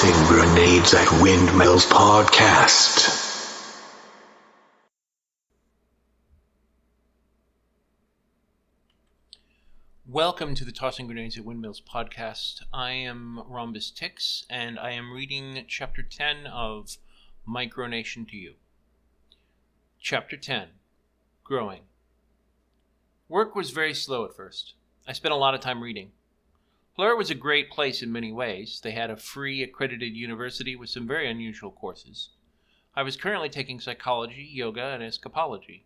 Tossing Grenades at Windmills podcast. Welcome to the Tossing Grenades at Windmills podcast. I am Rhombus Tix, and I am reading Chapter 10 of Micronation to you. Chapter 10, Growing. Work was very slow at first. I spent a lot of time reading. Fleur was a great place in many ways. They had a free accredited university with some very unusual courses. I was currently taking psychology, yoga, and escapology.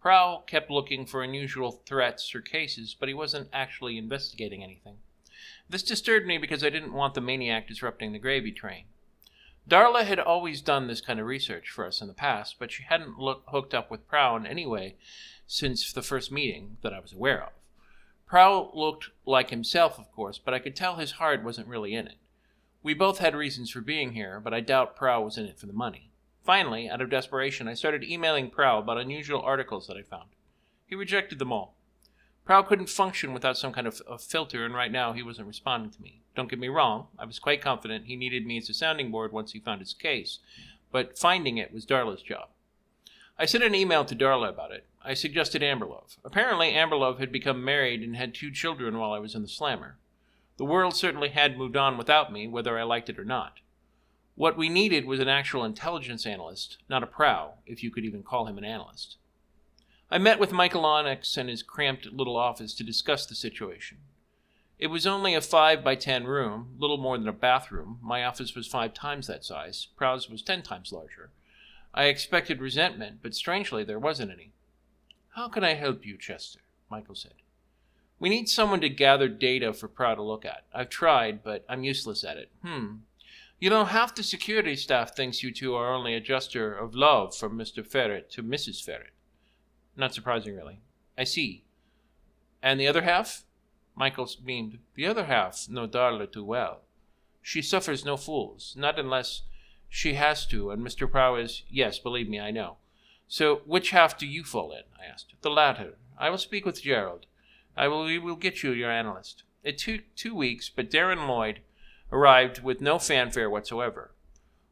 Prow kept looking for unusual threats or cases, but he wasn't actually investigating anything. This disturbed me because I didn't want the maniac disrupting the gravy train. Darla had always done this kind of research for us in the past, but she hadn't hooked up with Prow in any way since the first meeting that I was aware of. Prow looked like himself, of course, but I could tell his heart wasn't really in it. We both had reasons for being here, but I doubt Prow was in it for the money. Finally, out of desperation, I started emailing Prow about unusual articles that I found. He rejected them all. Prow couldn't function without some kind of filter, and right now he wasn't responding to me. Don't get me wrong, I was quite confident he needed me as a sounding board once he found his case, but finding it was Darla's job. I sent an email to Darla about it. I suggested Amberlove. Apparently, Amberlove had become married and had 2 children while I was in the slammer. The world certainly had moved on without me, whether I liked it or not. What we needed was an actual intelligence analyst, not a Prow, if you could even call him an analyst. I met with Michael Onyx in his cramped little office to discuss the situation. It was only a 5 by 10 room, little more than a bathroom. My office was 5 times that size. Prow's was 10 times larger. I expected resentment, but strangely there wasn't any. "How can I help you, Chester?" Michael said. "We need someone to gather data for Prow to look at. I've tried, but I'm useless at it." You know, half the security staff thinks you two are only a gesture of love from Mr. Ferret to Mrs. Ferret. Not surprising, really. I see. And the other half? Michael beamed. The other half know Darla too well. She suffers no fools, not unless she has to, and Mr. Prow is, yes, believe me, I know. So, which half do you fall in? I asked. The latter. I will speak with Gerald. We will get you your analyst. It took 2 weeks, but Darren Lloyd arrived with no fanfare whatsoever.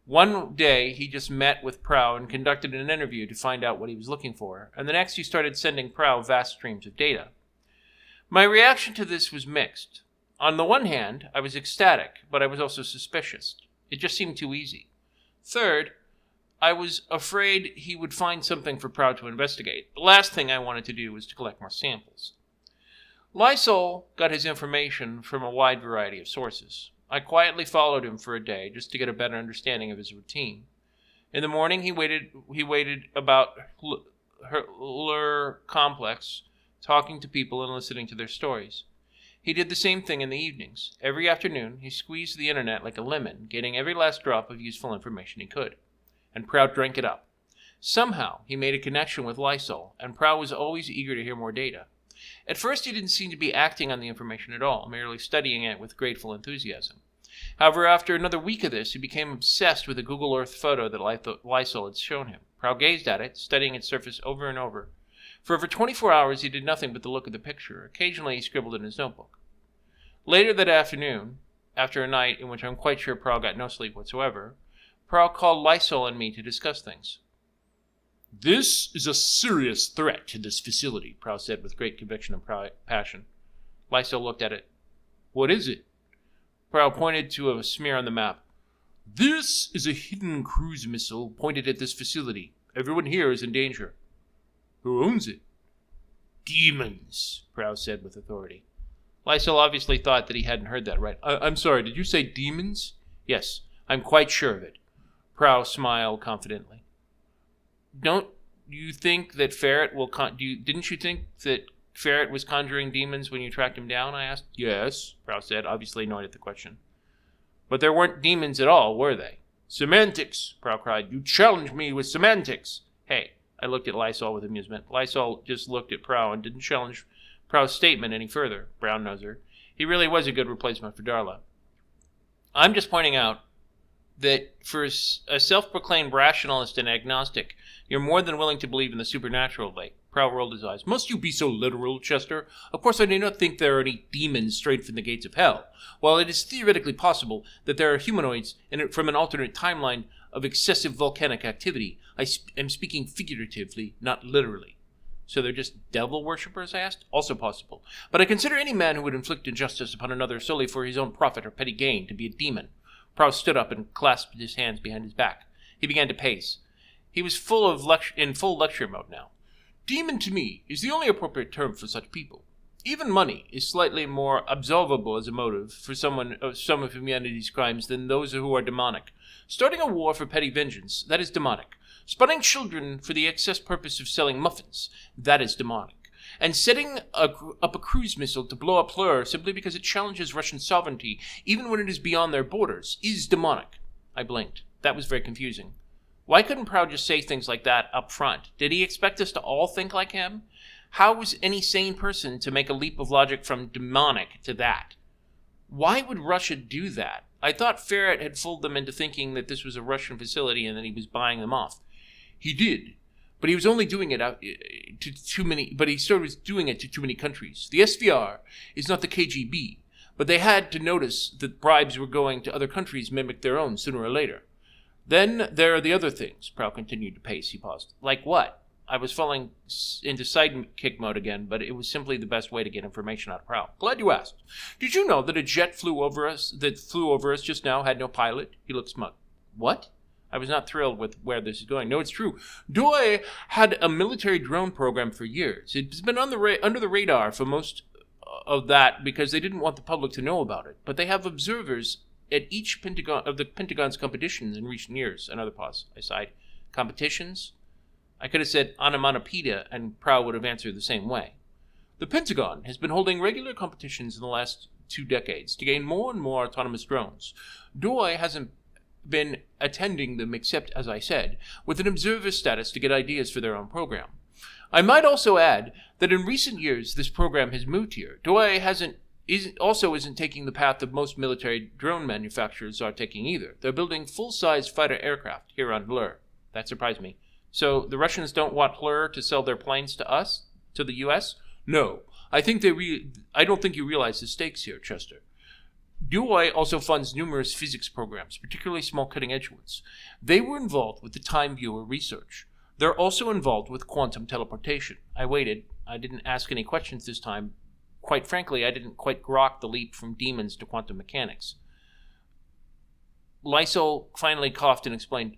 One day, he just met with Prow and conducted an interview to find out what he was looking for, and the next he started sending Prow vast streams of data. My reaction to this was mixed. On the one hand, I was ecstatic, but I was also suspicious. It just seemed too easy. Third, I was afraid he would find something for Prow to investigate. The last thing I wanted to do was to collect more samples. Lysol got his information from a wide variety of sources. I quietly followed him for a day just to get a better understanding of his routine. In the morning, he waited about her complex, talking to people and listening to their stories. He did the same thing in the evenings. Every afternoon, he squeezed the internet like a lemon, getting every last drop of useful information he could. And Prow drank it up. Somehow, he made a connection with Lysol, and Prow was always eager to hear more data. At first, he didn't seem to be acting on the information at all, merely studying it with grateful enthusiasm. However, after another week of this, he became obsessed with a Google Earth photo that Lysol had shown him. Prow gazed at it, studying its surface over and over. For over 24 hours, he did nothing but to look at the picture. Occasionally, he scribbled in his notebook. Later that afternoon, after a night in which I'm quite sure Prow got no sleep whatsoever, Prow called Lysol and me to discuss things. "This is a serious threat to this facility," Prow said with great conviction and passion. Lysol looked at it. "What is it?" Prow pointed to a smear on the map. "This is a hidden cruise missile pointed at this facility. Everyone here is in danger." "Who owns it?" "Demons," Prow said with authority. Lysol obviously thought that he hadn't heard that right. I'm sorry, did you say demons?" "Yes, I'm quite sure of it." Prow smiled confidently. "Don't you think that Ferret will didn't you think that Ferret was conjuring demons when you tracked him down?" I asked. "Yes," Prow said, obviously annoyed at the question. "But there weren't demons at all, were they?" "Semantics," Prow cried. "You challenged me with semantics." "Hey," I looked at Lysol with amusement. Lysol just looked at Prow and didn't challenge Prow's statement any further. Brown-noser. He really was a good replacement for Darla. "I'm just pointing out that for a self-proclaimed rationalist and agnostic, you're more than willing to believe in the supernatural Prow rolled his eyes. Must you be so literal, Chester? Of course I do not think there are any demons straight from the gates of hell. While it is theoretically possible that there are humanoids from an alternate timeline of excessive volcanic activity, I am speaking figuratively, not literally. So they're just devil worshippers, I asked? Also possible. But I consider any man who would inflict injustice upon another solely for his own profit or petty gain to be a demon. Prow stood up and clasped his hands behind his back. He began to pace. He was in full lecture mode now. Demon to me is the only appropriate term for such people. Even money is slightly more absolvable as a motive for some of humanity's crimes than those who are demonic. Starting a war for petty vengeance, that is demonic. Spawning children for the excess purpose of selling muffins, that is demonic. And setting up a cruise missile to blow up Fleur simply because it challenges Russian sovereignty, even when it is beyond their borders, is demonic. I blinked. That was very confusing. Why couldn't Prow just say things like that up front? Did he expect us to all think like him? How was any sane person to make a leap of logic from demonic to that? Why would Russia do that? I thought Ferret had fooled them into thinking that this was a Russian facility and that he was buying them off. He did, but he was only doing it to too many. But he started doing it to too many countries. The SVR is not the KGB, but they had to notice that bribes were going to other countries mimic their own sooner or later. Then there are the other things. Prow continued to pace. He paused. Like what? I was falling into sidekick mode again, but it was simply the best way to get information out of Prow. Glad you asked. Did you know that a jet flew over us just now had no pilot? He looked smug. What? I was not thrilled with where this is going. No, it's true. Doi had a military drone program for years. It's been under the radar for most of that because they didn't want the public to know about it. But they have observers at each of the Pentagon's competitions in recent years. Another pause. I sighed. Competitions? I could have said onomatopoeia, and Prow would have answered the same way. The Pentagon has been holding regular competitions in the last 2 decades to gain more and more autonomous drones. Doi hasn't been attending them except, as I said, with an observer status to get ideas for their own program. I might also add that in recent years this program has moved here. Doi isn't taking the path that most military drone manufacturers are taking either. They're building full-size fighter aircraft here on Hlur. That surprised me. So the Russians don't want Hlur to sell their planes to us, to the U.S.? No. I don't think you realize the stakes here, Chester. Doi also funds numerous physics programs, particularly small cutting-edge ones. They were involved with the Time Viewer research. They're also involved with quantum teleportation. I waited. I didn't ask any questions this time. Quite frankly, I didn't quite grok the leap from demons to quantum mechanics. Lysol finally coughed and explained,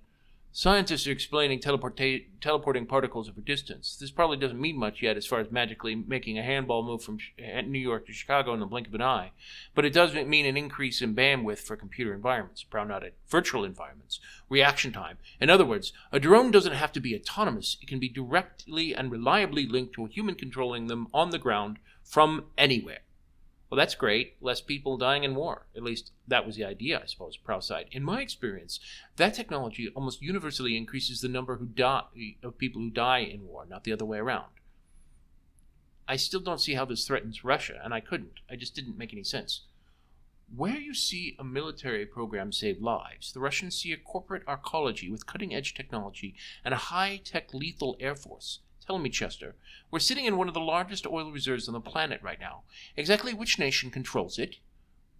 Scientists are explaining teleporting particles over distance. This probably doesn't mean much yet as far as magically making a handball move from New York to Chicago in the blink of an eye, but it does mean an increase in bandwidth for computer environments. Prow nodded. Virtual environments. Reaction time. In other words, a drone doesn't have to be autonomous. It can be directly and reliably linked to a human controlling them on the ground from anywhere. Well, that's great. Less people dying in war. At least that was the idea, I suppose, Prow sighed. In my experience, that technology almost universally increases the number of people who die in war, not the other way around. I still don't see how this threatens Russia, and I couldn't. I just didn't make any sense. Where you see a military program save lives, the Russians see a corporate arcology with cutting-edge technology and a high-tech lethal air force. Tell me, Chester, we're sitting in one of the largest oil reserves on the planet right now. Exactly which nation controls it?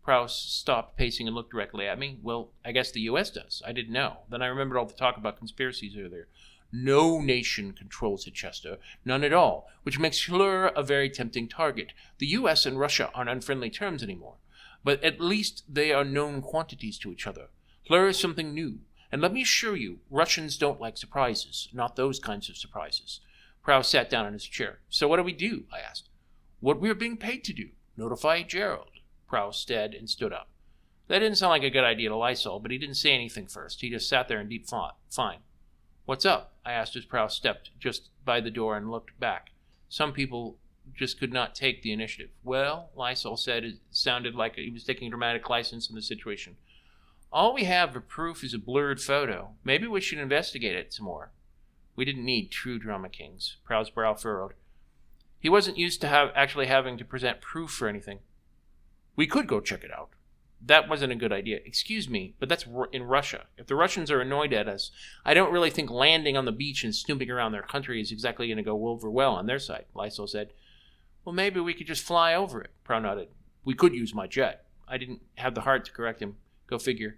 Prow stopped pacing and looked directly at me. Well, I guess the U.S. does. I didn't know. Then I remembered all the talk about conspiracies earlier. No nation controls it, Chester. None at all, which makes Hlur a very tempting target. The U.S. and Russia aren't on friendly terms anymore, but at least they are known quantities to each other. Hlur is something new, and let me assure you, Russians don't like surprises, not those kinds of surprises. Prow sat down in his chair. So what do we do? I asked. What we are being paid to do. Notify Gerald. Prow said and stood up. That didn't sound like a good idea to Lysol, but he didn't say anything first. He just sat there in deep thought. Fine. What's up? I asked as Prow stepped just by the door and looked back. Some people just could not take the initiative. Well, Lysol said, it sounded like he was taking dramatic license in the situation. All we have for proof is a blurred photo. Maybe we should investigate it some more. We didn't need true drama kings. Prow's brow furrowed. He wasn't used to actually having to present proof for anything. We could go check it out. That wasn't a good idea. Excuse me, but that's in Russia. If the Russians are annoyed at us, I don't really think landing on the beach and snooping around their country is exactly going to go over well on their side, Lysol said. Well, maybe we could just fly over it, Prow nodded. We could use my jet. I didn't have the heart to correct him. Go figure.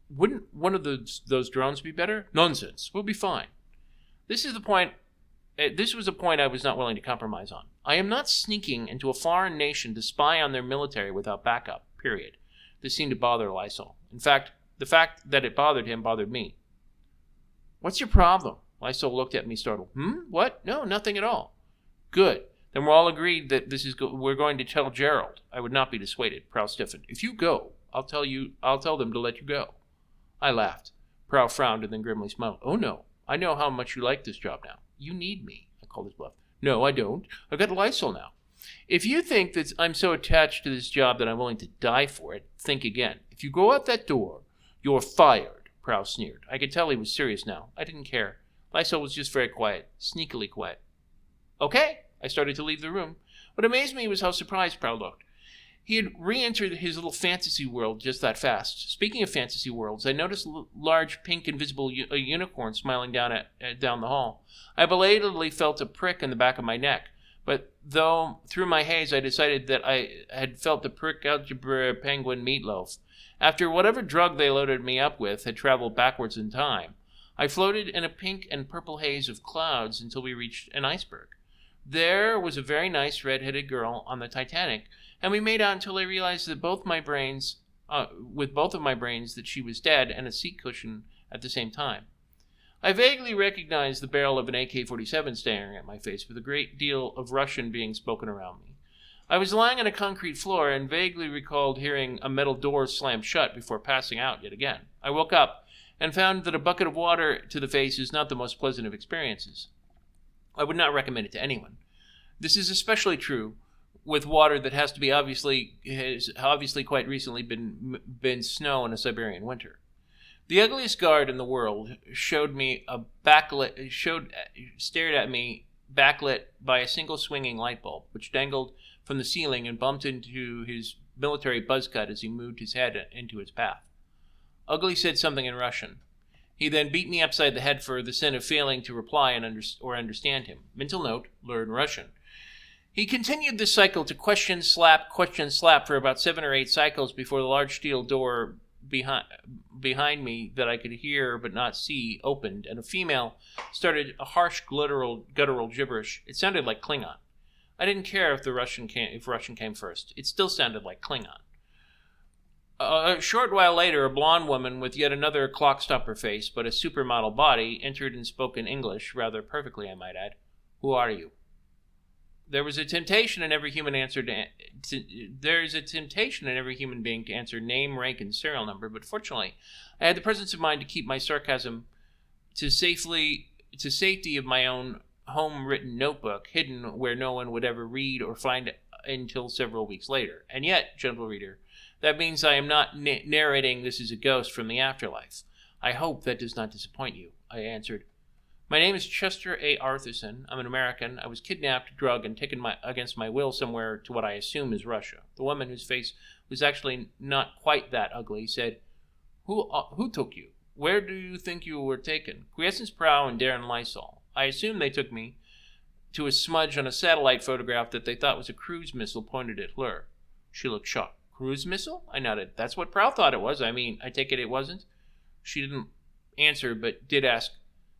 Wouldn't one of those drones be better? Nonsense. We'll be fine. This was a point I was not willing to compromise on. I am not sneaking into a foreign nation to spy on their military without backup, period. This seemed to bother Lysol. In fact, the fact that it bothered him bothered me. What's your problem? Lysol looked at me startled. What? No, nothing at all. Good. Then we're all agreed that we're going to tell Gerald. I would not be dissuaded. Prow stiffened. If you go, I'll tell them to let you go. I laughed. Prow frowned and then grimly smiled. Oh no, I know how much you like this job now. You need me. I called his bluff. No, I don't. I've got Lysol now. If you think that I'm so attached to this job that I'm willing to die for it, think again. If you go out that door, you're fired, Prow sneered. I could tell he was serious now. I didn't care. Lysol was just very quiet, sneakily quiet. Okay, I started to leave the room. What amazed me was how surprised Prow looked. He had re-entered his little fantasy world just that fast. Speaking of fantasy worlds, I noticed a large pink invisible unicorn smiling down the hall. I belatedly felt a prick in the back of my neck. But though through my haze I decided that I had felt the prick algebra penguin meatloaf, after whatever drug they loaded me up with had traveled backwards in time, I floated in a pink and purple haze of clouds until we reached an iceberg. There was a very nice red-headed girl on the Titanic, and we made out until I realized that with both of my brains that she was dead and a seat cushion at the same time. I vaguely recognized the barrel of an AK-47 staring at my face, with a great deal of Russian being spoken around me. I was lying on a concrete floor and vaguely recalled hearing a metal door slam shut before passing out yet again. I woke up and found that a bucket of water to the face is not the most pleasant of experiences. I would not recommend it to anyone. This is especially true with water that has obviously quite recently been snow in a Siberian winter. The ugliest guard in the world stared at me backlit by a single swinging light bulb, which dangled from the ceiling and bumped into his military buzz cut as he moved his head into its path. Ugly said something in Russian. He then beat me upside the head for the sin of failing to reply or understand him. Mental note, learn Russian. He continued this cycle to question, slap for about 7 or 8 cycles before the large steel door behind me that I could hear but not see opened, and a female started a harsh guttural gibberish. It sounded like Klingon. I didn't care if Russian came first. It still sounded like Klingon. A short while later, a blonde woman with yet another clock-stopper face but a supermodel body entered and spoke in English, rather perfectly, I might add. Who are you? There is a temptation in every human being to answer name, rank, and serial number, but fortunately, I had the presence of mind to keep my sarcasm to safety of my own home-written notebook, hidden where no one would ever read or find it until several weeks later. And yet, gentle reader, that means I am not narrating this as a ghost from the afterlife. I hope that does not disappoint you, I answered. My name is Chester A. Arthurson. I'm an American. I was kidnapped, drugged, and taken against my will somewhere to what I assume is Russia. The woman, whose face was actually not quite that ugly, said, Who took you? Where do you think you were taken? Quiescence Prow and Darren Lysol. I assume they took me to a smudge on a satellite photograph that they thought was a cruise missile pointed at Fleur. She looked shocked. Cruise missile? I nodded. That's what Prow thought it was. I mean, I take it wasn't? She didn't answer, but did ask,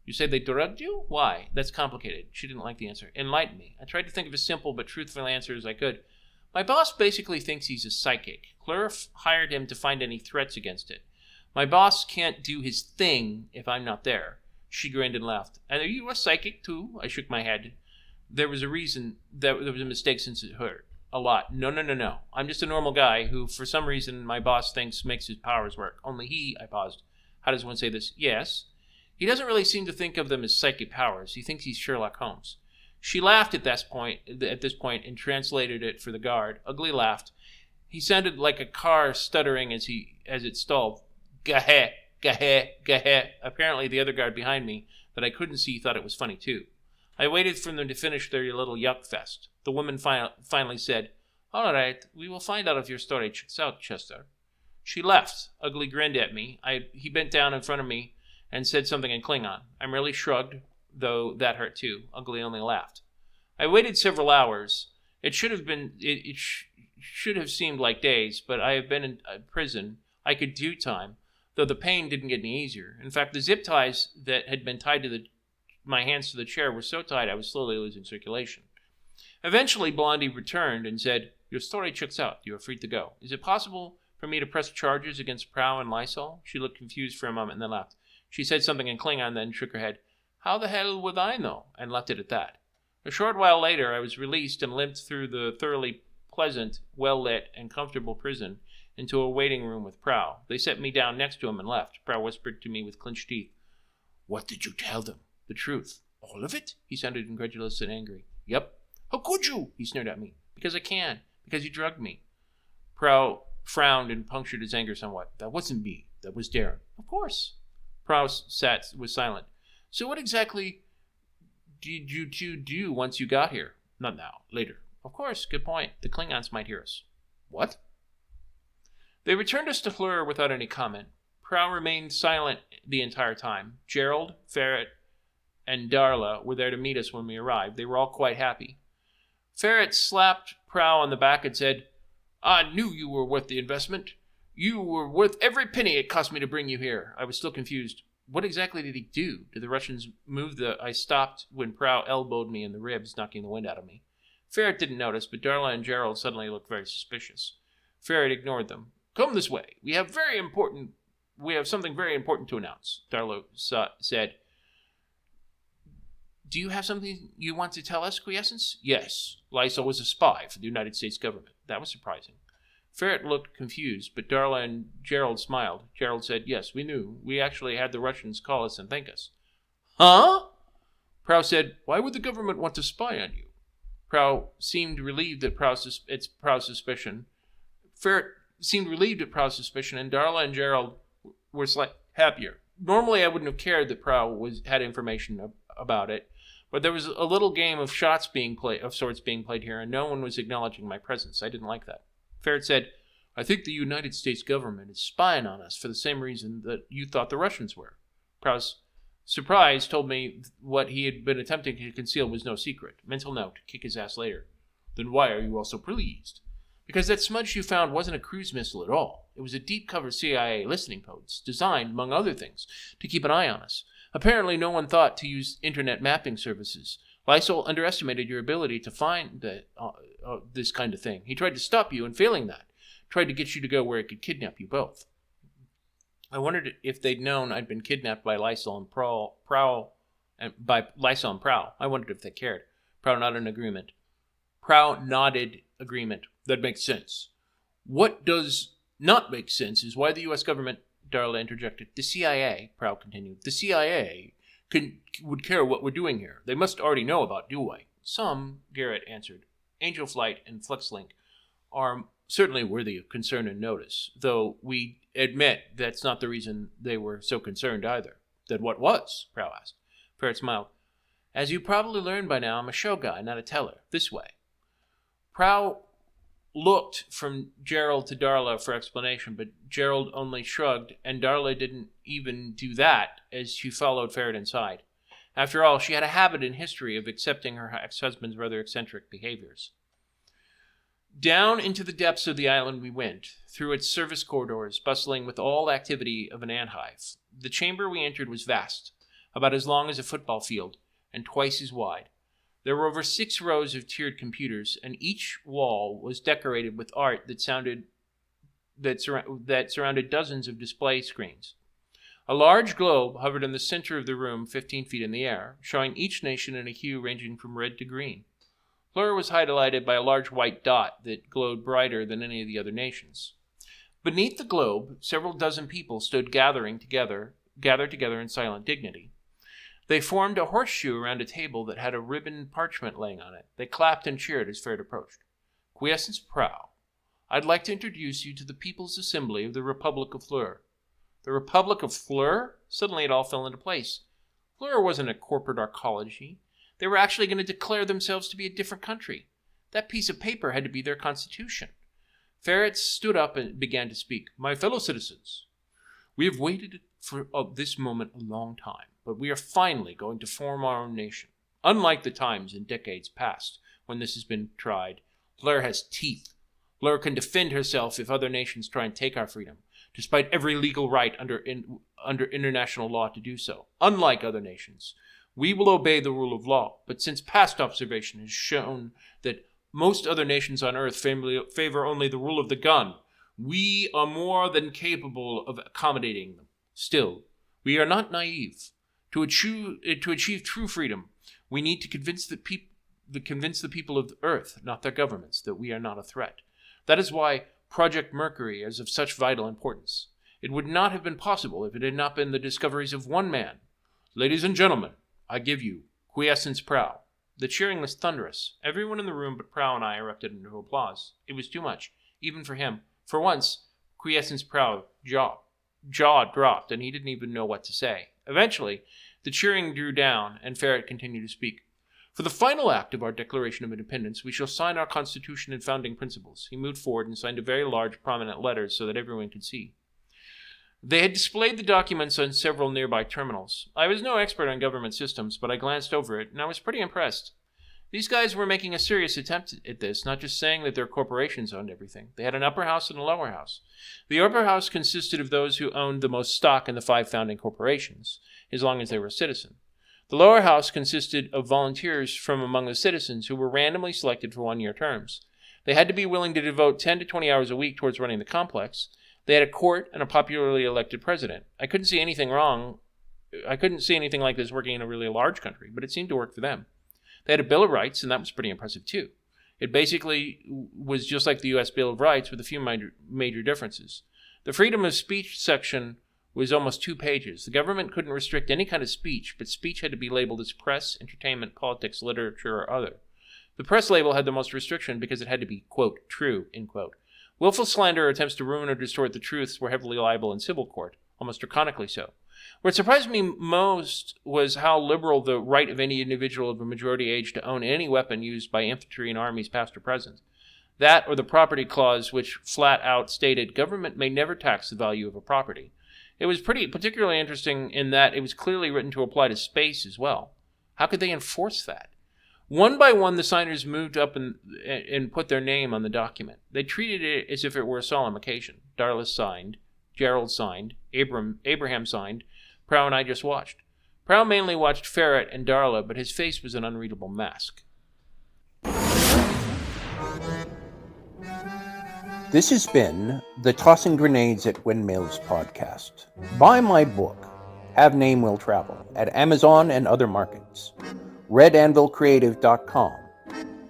You say they drugged you? Why? That's complicated. She didn't like the answer. Enlighten me. I tried to think of a simple but truthful answer as I could. My boss basically thinks he's a psychic. Fleur hired him to find any threats against it. My boss can't do his thing if I'm not there. She grinned and laughed. And are you a psychic too? I shook my head. There was a mistake since it hurt. A lot. No. I'm just a normal guy who, for some reason, my boss thinks makes his powers work. Only I paused. How does one say this? Yes. He doesn't really seem to think of them as psychic powers. He thinks he's Sherlock Holmes. She laughed at this point, and translated it for the guard. Ugly laughed. He sounded like a car stuttering as it stalled. Gah-heh, gah-heh, gah-heh. Apparently the other guard behind me, that I couldn't see, thought it was funny too. I waited for them to finish their little yuck fest. The woman finally said, All right, we will find out if your story checks out, Chester. She left. Ugly grinned at me. He bent down in front of me and said something in Klingon. I merely shrugged, though that hurt too. Ugly only laughed. I waited several hours. It should have seemed like days, but I have been in prison. I could do time, though the pain didn't get any easier. In fact, the zip ties that had been tied to my hands to the chair were so tight I was slowly losing circulation. Eventually, Blondie returned and said, "Your story checks out. You are free to go. Is it possible for me to press charges against Prow and Lysol?" She looked confused for a moment and then laughed. She said something in Klingon, then shook her head. "How the hell would I know?" and left it at that. A short while later, I was released and limped through the thoroughly pleasant, well-lit, and comfortable prison into a waiting room with Prow. They set me down next to him and left. Prow whispered to me with clenched teeth, "What did you tell them?" "The truth." "All of it?" He sounded incredulous and angry. "Yep." "How could you?" He sneered at me. "Because I can. Because you drugged me." Prow frowned and punctured his anger somewhat. "That wasn't me. That was Darren." "Of course." Prow was silent. "So what exactly did you two do once you got here?" "Not now. Later." "Of course. Good point. The Klingons might hear us." "What?" They returned us to Fleur without any comment. Prow remained silent the entire time. Gerald, Ferret, and Darla were there to meet us when we arrived. They were all quite happy. Ferret slapped Prow on the back and said, "I knew you were worth the investment. You were worth every penny it cost me to bring you here." I was still confused. What exactly did he do? Did the Russians move I stopped when Prow elbowed me in the ribs, knocking the wind out of me. Ferret didn't notice, but Darla and Gerald suddenly looked very suspicious. Ferret ignored them. "Come this way. We have something very important to announce," Darla said. "Do you have something you want to tell us, Quiescence?" "Yes. Lysol was a spy for the United States government." That was surprising. Ferret looked confused, but Darla and Gerald smiled. Gerald said, "Yes, we knew. We actually had the Russians call us and thank us." "Huh?" Prow said, "Why would the government want to spy on you?" Prow seemed relieved at Prow's suspicion. Ferret seemed relieved at Prow's suspicion, and Darla and Gerald were slightly happier. Normally, I wouldn't have cared that Prow had information about it, but there was a little game of sorts being played here, and no one was acknowledging my presence. I didn't like that. Ferret said, "I think the United States government is spying on us for the same reason that you thought the Russians were." Prow's surprise told me what he had been attempting to conceal was no secret. Mental note, kick his ass later. "Then why are you all so pleased?" "Because that smudge you found wasn't a cruise missile at all. It was a deep-cover CIA listening post, designed, among other things, to keep an eye on us. Apparently no one thought to use internet mapping services. Lysol underestimated your ability to find this kind of thing. He tried to stop you, and failing that, tried to get you to go where it could kidnap you both." I wondered if they'd known I'd been kidnapped by Lysol and Prow. I wondered if they cared. Prow nodded agreement. "That makes sense. What does not make sense is why the U.S. government," Darla interjected. "The CIA," Prow continued. "The CIA would care what we're doing here. They must already know about Dewey." "Some," Garrett answered. "Angel Flight and FluxLink are certainly worthy of concern and notice, though we admit that's not the reason they were so concerned either." "Then what was?" Prow asked. Ferret smiled. "As you probably learned by now, I'm a show guy, not a teller. This way." Prow looked from Gerald to Darla for explanation, but Gerald only shrugged, and Darla didn't even do that as she followed Ferret inside. After all, she had a habit and history of accepting her ex-husband's rather eccentric behaviors. Down into the depths of the island we went, through its service corridors, bustling with all activity of an anthive. The chamber we entered was vast, about as long as a football field, and twice as wide. There were over 6 rows of tiered computers, and each wall was decorated with art that surrounded dozens of display screens. A large globe hovered in the center of the room 15 feet in the air, showing each nation in a hue ranging from red to green. Fleur was highlighted by a large white dot that glowed brighter than any of the other nations. Beneath the globe, several dozen people stood gathered together in silent dignity. They formed a horseshoe around a table that had a ribbon parchment laying on it. They clapped and cheered as Ferret approached. "Quiescence Prow, I'd like to introduce you to the People's Assembly of the Republic of Fleur." The Republic of Fleur? Suddenly it all fell into place. Fleur wasn't a corporate arcology. They were actually going to declare themselves to be a different country. That piece of paper had to be their constitution. Ferret stood up and began to speak. My fellow citizens, we have waited for this moment a long time, but we are finally going to form our own nation. Unlike the times in decades past when this has been tried, Blur has teeth. Blur can defend herself if other nations try and take our freedom, despite every legal right under international law to do so. Unlike other nations, we will obey the rule of law, but since past observation has shown that most other nations on Earth favor only the rule of the gun, we are more than capable of accommodating them. Still, we are not naive. To achieve true freedom, we need to convince the people of the Earth, not their governments, that we are not a threat. That is why Project Mercury is of such vital importance. It would not have been possible if it had not been the discoveries of one man. Ladies and gentlemen, I give you Quiescence Prow. The cheering was thunderous. Everyone in the room but Prow and I erupted into applause. It was too much, even for him. For once, Quiescence Prow jaw dropped, and he didn't even know what to say. Eventually, the cheering drew down, and Ferret continued to speak. For the final act of our Declaration of Independence, we shall sign our Constitution and founding principles. He moved forward and signed a very large, prominent letters so that everyone could see. They had displayed the documents on several nearby terminals. I was no expert on government systems, but I glanced over it, and I was pretty impressed. These guys were making a serious attempt at this, not just saying that their corporations owned everything. They had an upper house and a lower house. The upper house consisted of those who owned the most stock in the 5 founding corporations, as long as they were a citizen. The lower house consisted of volunteers from among the citizens who were randomly selected for 1-year terms. They had to be willing to devote 10 to 20 hours a week towards running the complex. They had a court and a popularly elected president. I couldn't see anything like this working in a really large country, but it seemed to work for them. They had a Bill of Rights, and that was pretty impressive too. It basically was just like the U.S. Bill of Rights with a few major differences. The freedom of speech section was almost 2 pages. The government couldn't restrict any kind of speech, but speech had to be labeled as press, entertainment, politics, literature, or other. The press label had the most restriction because it had to be, quote, true, end quote. Willful slander or attempts to ruin or distort the truths were heavily liable in civil court, almost draconically so. What surprised me most was how liberal the right of any individual of a majority age to own any weapon used by infantry and armies past or present. That or the property clause, which flat out stated government may never tax the value of a property. It was particularly interesting in that it was clearly written to apply to space as well. How could they enforce that? One by one, the signers moved up and put their name on the document. They treated it as if it were a solemn occasion. Darla signed, Gerald signed, Abraham signed. Prow and I just watched. Prow mainly watched Ferret and Darla, but his face was an unreadable mask. This has been the Tossing Grenades at Windmills podcast. Buy my book, Have Name Will Travel, at Amazon and other markets. RedAnvilCreative.com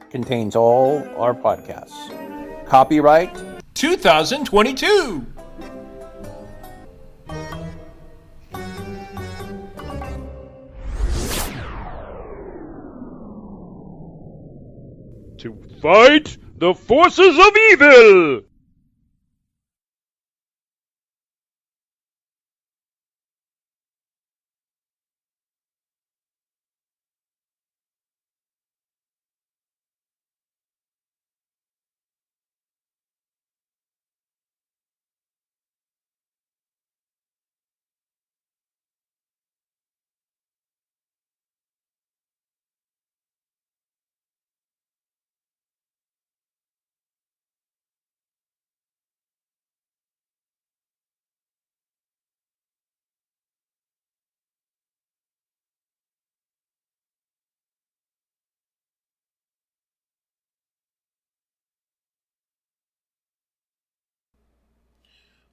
contains all our podcasts. Copyright 2022! To fight the forces of evil!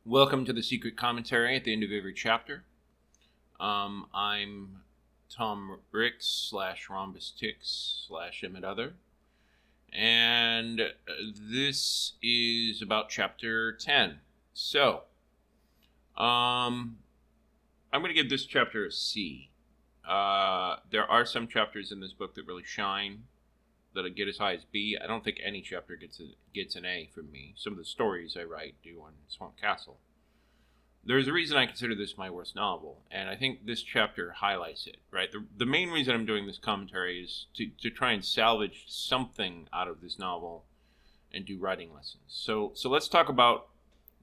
Welcome to the secret commentary at the end of every chapter. I'm Tom Ricks / Rhombus Tix / Emmett Other. And this is about chapter 10. So, I'm going to give this chapter a C. There are some chapters in this book that really shine, that I get as high as B. I don't think any chapter gets an A from me. Some of the stories I write do on Swamp Castle. There's a reason I consider this my worst novel, and I think this chapter highlights it, right? The main reason I'm doing this commentary is to try and salvage something out of this novel and do writing lessons. So let's talk about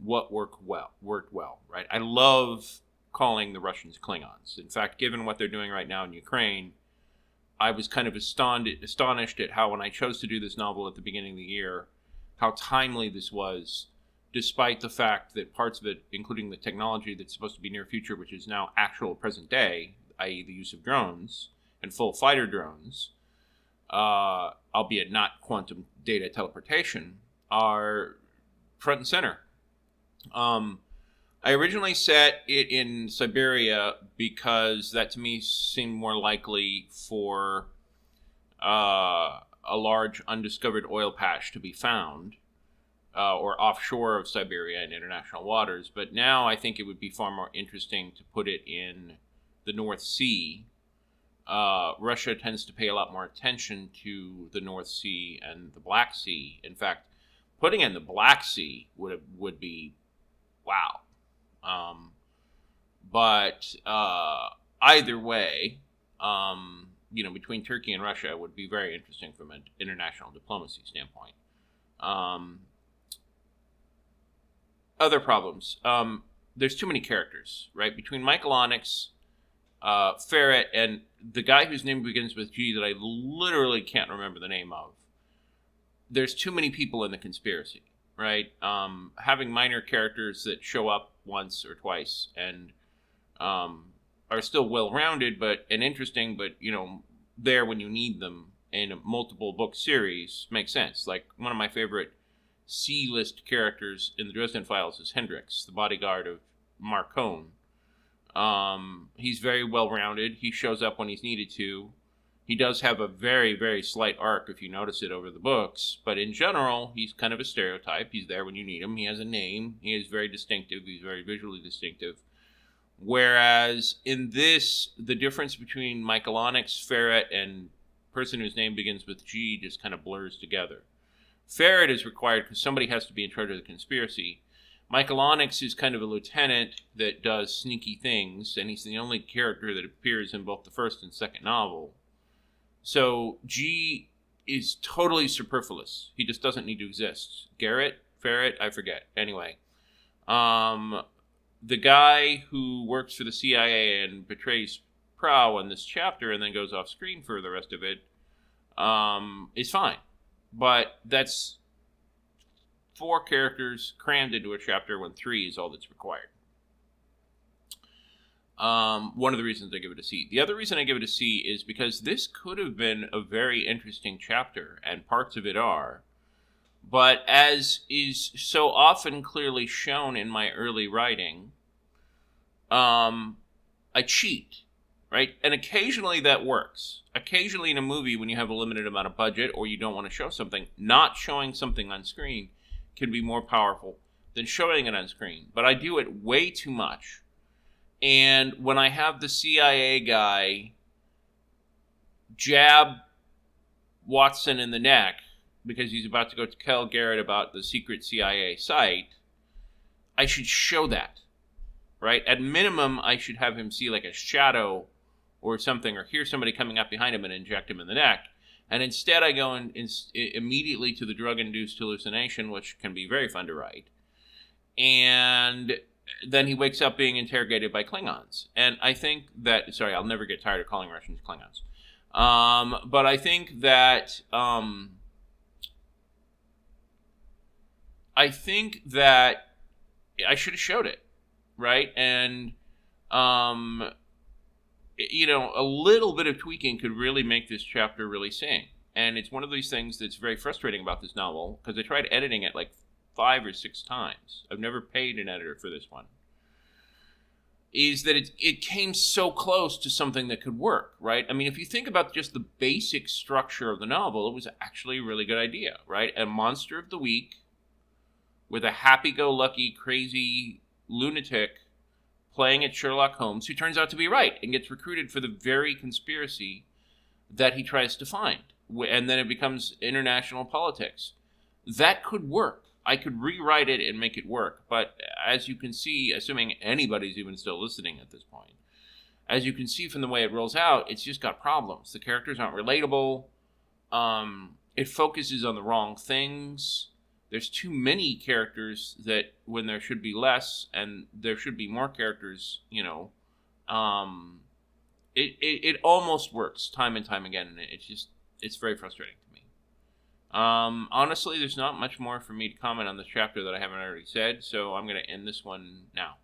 what worked well, right? I love calling the Russians Klingons. In fact, given what they're doing right now in Ukraine, I was kind of astonished at how, when I chose to do this novel at the beginning of the year, how timely this was, despite the fact that parts of it, including the technology that's supposed to be near future, which is now actual present day, i.e. the use of drones and full fighter drones, albeit not quantum data teleportation, are front and center. I originally set it in Siberia because that to me seemed more likely for a large undiscovered oil patch to be found, or offshore of Siberia in international waters. But now I think it would be far more interesting to put it in the North Sea. Russia tends to pay a lot more attention to the North Sea and the Black Sea. In fact, putting it in the Black Sea would be wow. But either way, between Turkey and Russia, it would be very interesting from an international diplomacy standpoint. Other problems. There's too many characters, right? Between Michael Onyx, Ferret, and the guy whose name begins with G that I literally can't remember the name of, there's too many people in the conspiracy, right? Having minor characters that show up once or twice and are still well-rounded and interesting, but there when you need them in a multiple book series makes sense. Like, one of my favorite C-list characters in the Dresden Files is Hendrix, the bodyguard of Marcone. He's very well-rounded. He shows up when he's needed to. He does have a very, very slight arc if you notice it over the books, but in general, he's kind of a stereotype. He's there when you need him. He has a name. He is very distinctive. He's very visually distinctive. Whereas in this, the difference between Michael Onyx, Ferret, and person whose name begins with G just kind of blurs together. Ferret is required because somebody has to be in charge of the conspiracy. Michael Onyx is kind of a lieutenant that does sneaky things, and he's the only character that appears in both the first and second novel. So G is totally superfluous. He just doesn't need to exist. Ferret, I forget. Anyway, the guy who works for the CIA and betrays Prow in this chapter and then goes off screen for the rest of it is fine. But that's 4 characters crammed into a chapter when 3 is all that's required. One of the reasons I give it a C. The other reason I give it a C is because this could have been a very interesting chapter, and parts of it are. But as is so often clearly shown in my early writing, I cheat, right? And occasionally that works. Occasionally in a movie, when you have a limited amount of budget or you don't want to show something, not showing something on screen can be more powerful than showing it on screen. But I do it way too much. And when I have the CIA guy jab Watson in the neck because he's about to go tell Garrett about the secret CIA site, I should show that, right? At minimum, I should have him see like a shadow or something, or hear somebody coming up behind him and inject him in the neck. And instead, I go immediately to the drug-induced hallucination, which can be very fun to write. And then he wakes up being interrogated by Klingons. And I think that, sorry, I'll never get tired of calling Russians Klingons. But I think that, I should have showed it, right? And, a little bit of tweaking could really make this chapter really sing. And it's one of these things that's very frustrating about this novel, because I tried editing it like 5 or 6 times. I've never paid an editor for this one. Is that it came so close to something that could work, right? I mean, if you think about just the basic structure of the novel, it was actually a really good idea, right? A monster of the week with a happy-go-lucky, crazy lunatic playing at Sherlock Holmes, who turns out to be right and gets recruited for the very conspiracy that he tries to find. And then it becomes international politics. That could work. I could rewrite it and make it work. But as you can see, assuming anybody's even still listening at this point, as you can see from the way it rolls out, it's just got problems. The characters aren't relatable. It focuses on the wrong things. there's too many characters that when there should be less, and there should be more characters, it almost works time and time again, and it's very frustrating to me. Honestly, there's not much more for me to comment on this chapter that I haven't already said, so I'm going to end this one now.